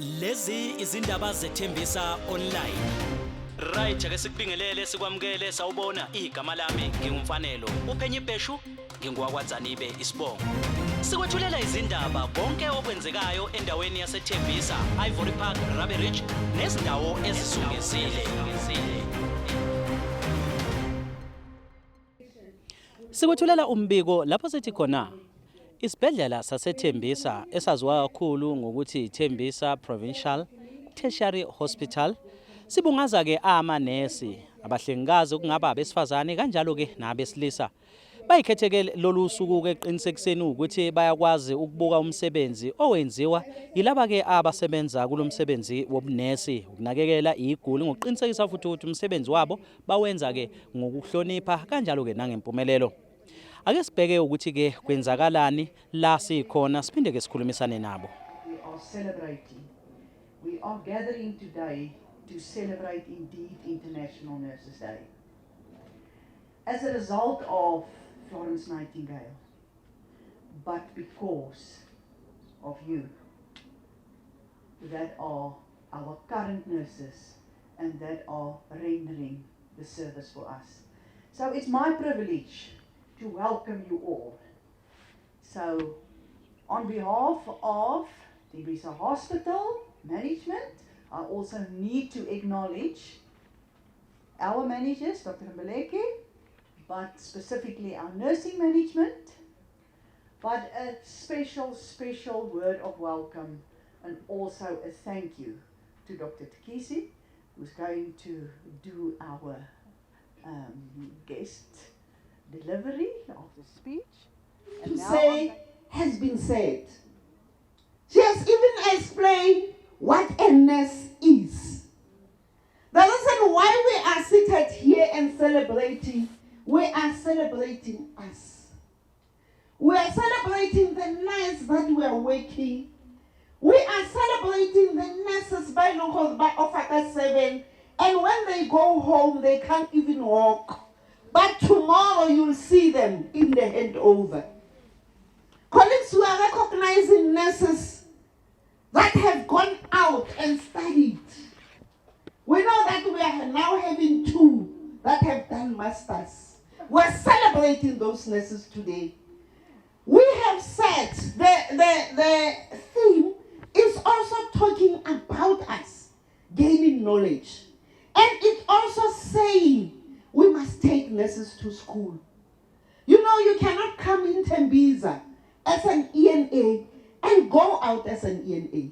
Lezi izindaba zethembisa online. Right ake sikubingelele sikwamukele sawubona igama lami ngingumfanelo uPhenyi Bheshu ngingwakwaZanibe isibongo. Sikwethulela izindaba konke okwenzekayo endaweni yaseThembisa, Ivory Park, Rabe Ridge nezindawo ezisungezile. Sikwethulela umbiko lapho sithi khona isibhedlela saseThembisa esaziwa kakhulu ngokuthi Thembisa Provincial Tertiary Hospital sibungaza ke amanesi abahlengikazi okungaba abesifazane kanjalo ke nabesilisa bayikhethekele lolu suku ke qinisekiseni ukuthi bayakwazi ukubuka umsebenzi owenziwa yilaba ke abasebenza kulomsebenzi wobunesi ukunakekela iguli ngokuqinisekisa futhi ukuthi umsebenzi wabo bawenza ke ngokuhlonipha kanjalo ke nangempumelelo. Ake sibheke ukuthi ke kwenzakalani la sikhona siphinde ke sikhulumisane nabo. We are gathering today to celebrate indeed International Nurses Day. As a result of Florence Nightingale, but because of you that are our current nurses and that are rendering the service for us. So it's my privilege to welcome you all. So on behalf of Thembisa Hospital Management, I also need to acknowledge our managers, Dr. Mbeleke, but specifically our nursing management, but a special word of welcome and also a thank you to Dr. Tkisi, who's going to do our guest delivery of the speech. And to say has been said. She has even explained what a nurse is. The reason why we are seated here and celebrating, we are celebrating us. We are celebrating the nights that we are working. We are celebrating the nurses by locals by Ofaka 7, and when they go home, they can't even walk. But tomorrow you'll see them in the handover. Colleagues, we are recognizing nurses that have gone out and studied. We know that we are now having 2 that have done masters. We're celebrating those nurses today. We have said the theme is also talking about us gaining knowledge. And it's also saying we must take nurses to school. You know, you cannot come in Thembisa as an ENA and go out as an ENA.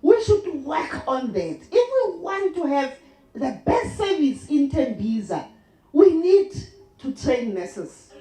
We should work on that. If we want to have the best service in Thembisa, we need to train nurses.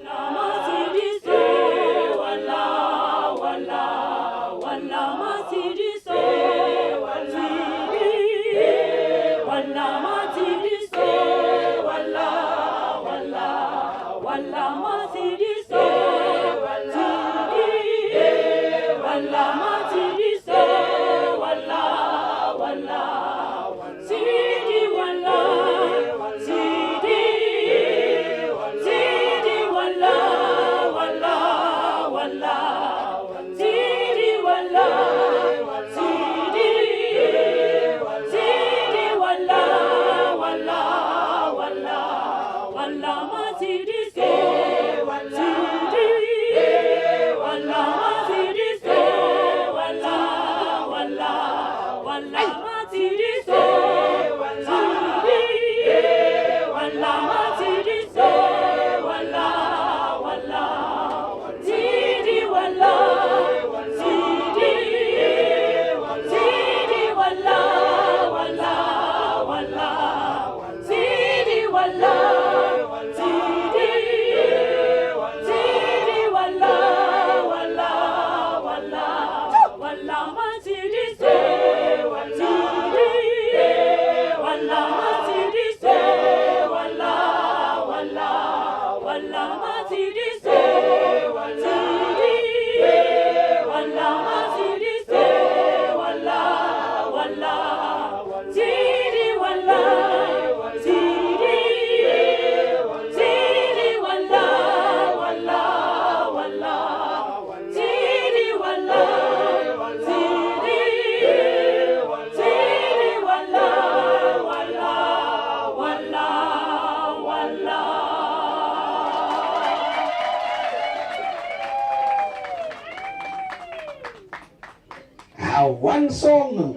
one song.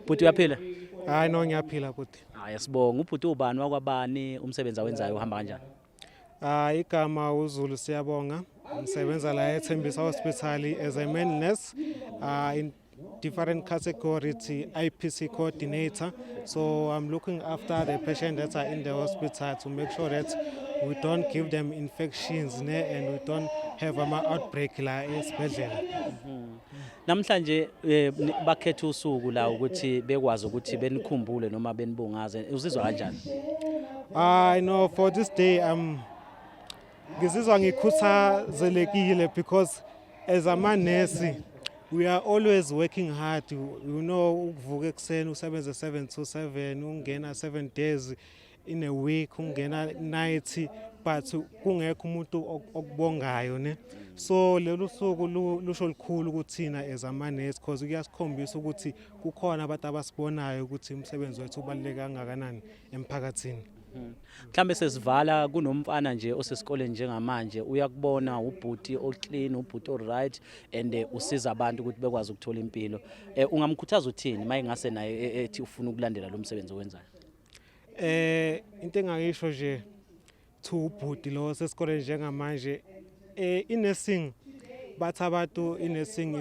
Bhuti uyaphila? Hayi no ngiyaphila futhi. Hayi sibonga. Ubhuti ubani wakwabani, umsebenzi awenzayo uhamba kanjani? Igama uZulu Siyabonga. Ngisebenza la eThembisa Hospital as a main nurse in different categories, IPC coordinator. So I'm looking after the patients that are in the hospital to make sure that we don't give them infections and we don't have an outbreak la esibhedlela. Namhlanje bakhetha usuku la ukuthi bekwazi ukuthi benikhumbule noma benibungaze. Uzizwa kanjani? I know for this day ngizizwa ngikhuthazekile because as a nurse we are always working hard. You know, ukuvuka ekseni usebenza 7 to 7, ungena 7 days in a week, ungena night, but kungekho umuntu okubongayo ne. So lelo suku lusho likhulu kuthina as a nurse because kuyasikhombisa ukuthi kukhona abantu abasibonayo ukuthi umsebenzi wethu ubaluleke kangakanani emphakathini. Mhlambe sesivala kunomfana nje osesikoleni njengamanje uyakubona ubhuti oclean, ubhuti oright and usiza abantu ukuthi bekwazi ukuthola impilo. Ungamkhuthaza uthini mayingase naye ethi ufuna ukulandela lo msebenzi owenzayo? Into engangisho nje to ubhuti lo sesikoleni njengamanje inursing bathi abantu inursing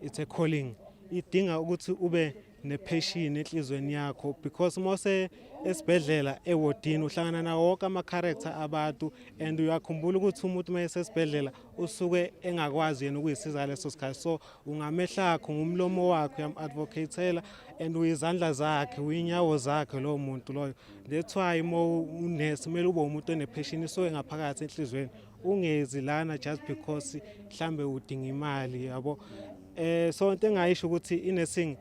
it's a calling. Idinga ukuthi ube nepassion enhlizweni yakho because mose esibhedlela ewodini uhlangana nawo wonke ama character abantu and uyakhumbula ukuthi umuntu mayesesibhedlela usuke engakwazi yena ukuyisiza leso sikhathi, so ungamehlakho ngumlomo wakho uyam-advocatela and uyizandla zakhe uyinyawo zakhe lo muntu loyo. That's why unesi kumele ube umuntu onepassion isuke ngaphakathi enhlizweni, ungezi lana just because mhlambe udinga imali yabo. So into engayisho ukuthi inursing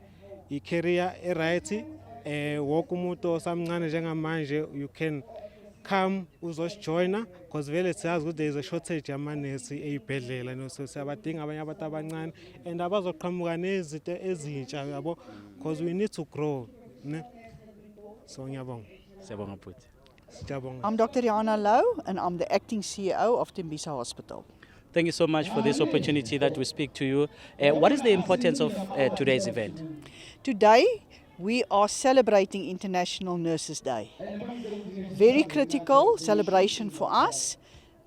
i-career right, wonke umuntu osamncane njengamanje you can come uzosijoina because vele siyazi ukuthi there is a shortage yamanesi ey'bhedlela no, so siyabadinga abanye abantu abancane and abazoqhamuka nezinto ezintsha yabo because we need to grow ne. So ngiyabonga. Siyabonga bhuti. Siyabonga. I'm Dr. Rihanna Lowe and I'm the acting CEO of Tembisa Hospital. Thank you so much for this opportunity that we speak to you. What is the importance of today's event? Today, we are celebrating International Nurses Day. Very critical celebration for us,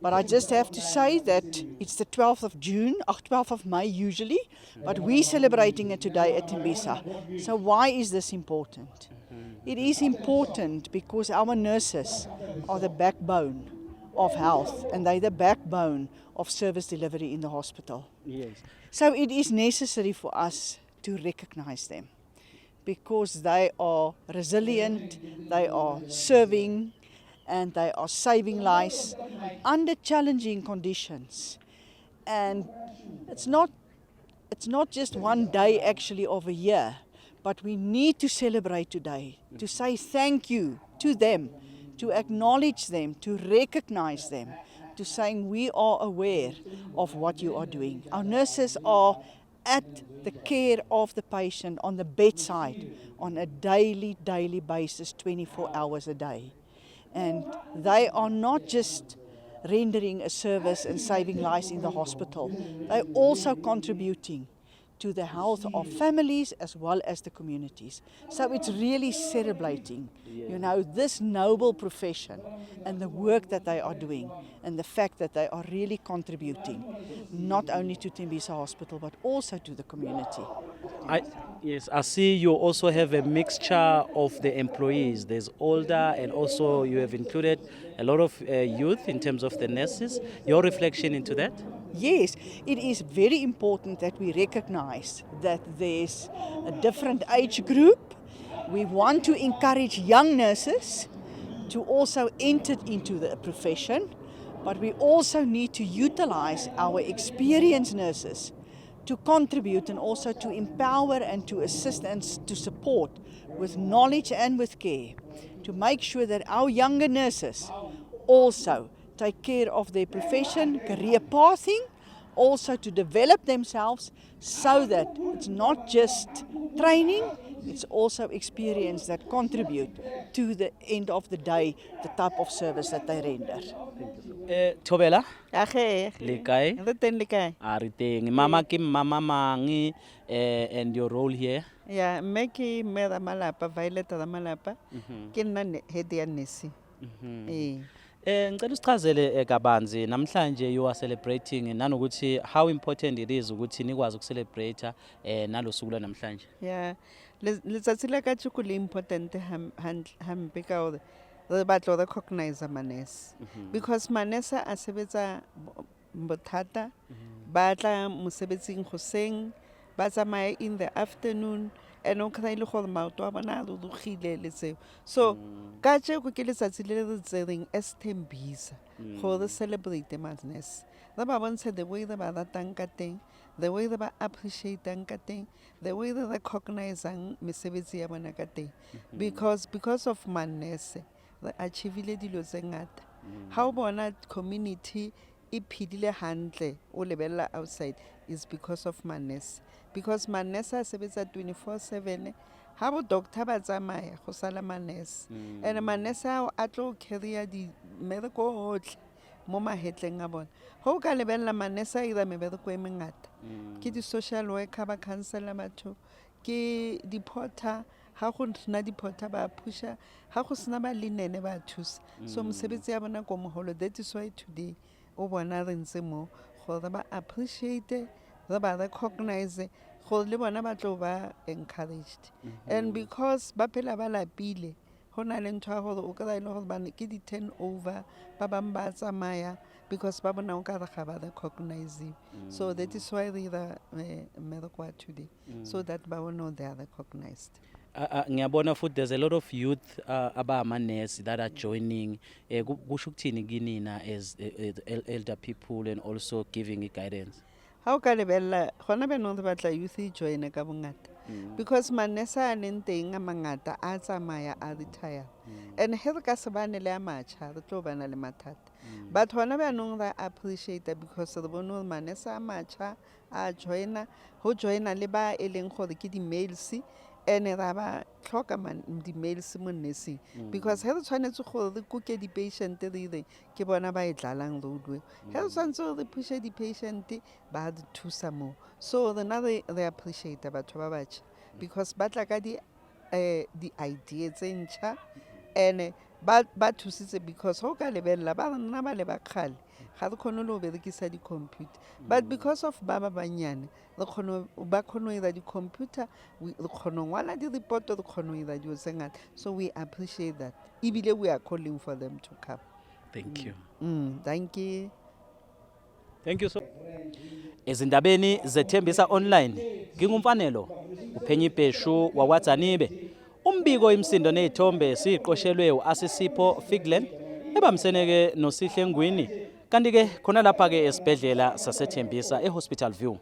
but I just have to say that it's the 12th of June, or 12th of May usually, but we're celebrating it today at Tembisa. So why is this important? It is important because our nurses are the backbone of health and they're the backbone of service delivery in the hospital. Yes. So it is necessary for us to recognize them because they are resilient, they are serving and they are saving lives under challenging conditions. And it's not just one day actually of a year, but we need to celebrate today, to say thank you to them, to acknowledge them, to recognize them, to saying we are aware of what you are doing. Our nurses are at the care of the patient on the bedside on a daily basis, 24 hours a day. And they are not just rendering a service and saving lives in the hospital, they're also contributing to the health of families as well as the communities. So it's really celebrating, you know, this noble profession and the work that they are doing and the fact that they are really contributing not only to Tembisa Hospital but also to the community. Yes, I see you also have a mixture of the employees. There's older and also you have included a lot of youth in terms of the nurses. Your reflection into that? Yes, it is very important that we recognize that there's a different age group. We want to encourage young nurses to also enter into the profession, but we also need to utilize our experienced nurses to contribute and also to empower and to assist and to support with knowledge and with care to make sure that our younger nurses also take care of their profession, career pathing, also to develop themselves so that it's not just training, it's also experience that contribute to the end of the day, the type of service that they render. Thobela Age, le kae? re teng le kae? A re teng. Mama ke Mama Mangi and your role here. Ya, mme ke mme ra malapa, Violet ra malapa. Ke nna head ya nesi. Ngicela usichazele kabanzi namhlanje you are celebrating nanokuthi how important it is ukuthi nikwazi ukucelebrate nalosuku namhlanje. Ya, letsatsi la ka tshiko le important hampe ka hore re batla ho recognize manese. Because manese a sebetsa bothata, ba tla mosebetsing hoseng, ba tsamaya in the afternoon, and o kry le gore maoto a bona a rurugile le tseo. So ka tsheko ke letsatsi le re tsereng as Thembisa gore celebrate manese. Re ba bontshe the way re ba ratang ka teng, the way re ba appreciateang ka teng, the way re recognizang mesebetsi ya bona ka teng. Because of manese re achievile dilo tse ngata. Ha o bona community e phedile hantle o lebella outside is because of manese. Because manese a sebetsa 24/7. Ha bo doctor ba tsamaya go sala manese. And manese a tlo carry di medical hotle mo mahetleng a bona. Ha o ka lebella manese a ira mebereko e mengata. Ke di social worker ba counselor batho, ke di porter, ha go nna di porter ba pusha, ha go sena ba linene ba thusa. So mosebetsi ya bona ko moholo. That is why today o bona re ntse mo gore ba appreciate, re ba recognize, gore le bona ba tlo ba encouraged. And because ba phela ba lapile, ho na le ntho ya gore o kry-a le gore bane ke di turnover, ba bang ba tsamaya because ba bona o ka re ga ba recognize. So that is why they are mmereko today, so that ba know they are recognized. Ngiyabona futhi there's a lot of youth abamanesi that are joining. Kusho ukuthini kini na as elder people and also giving guidance? Ha o ka lebella gona be no re batla youth e join ka bongata. Because manese a leng teng a mangata a tsamaya a retire. And he re ka se bane le a matjha re tlo bana le mathata. But hona be no re appreciate because re bone hore manese a matjha a joina, ho joina le ba e leng gore ke di males. And ra ba tlhoka di males mo nursing because he re tshwanetse gore re kuke di patient re ire ke bona ba e dlalang roadway. He re tshwanetse re pushe di patient ba di thusa mo. So rena re appreciate batho ba batjha because ba tla ka di ideas tse ntjha and ba thusitse because ho ka lebella ba rena ba le ba khale ga re khone le ho berekisa di computer, but because of ba banyane re khone ba khone ira di computer, re khone ngwala di report, re khone ira di tse ngata. So we appreciate that. Ibile we are calling for them to come. Thank you. Thank you. Thank you so. Ezindabeni zethembisa online ngingumfanelo uphenye ibheshu wawatsanibe. Umbiko imsindo nezithombe siqoshelwe uAsisipho Figland ebamseneke noSihle Ngwini kanti ke khona lapha ke esibhedlela saseThembisa eHospital View.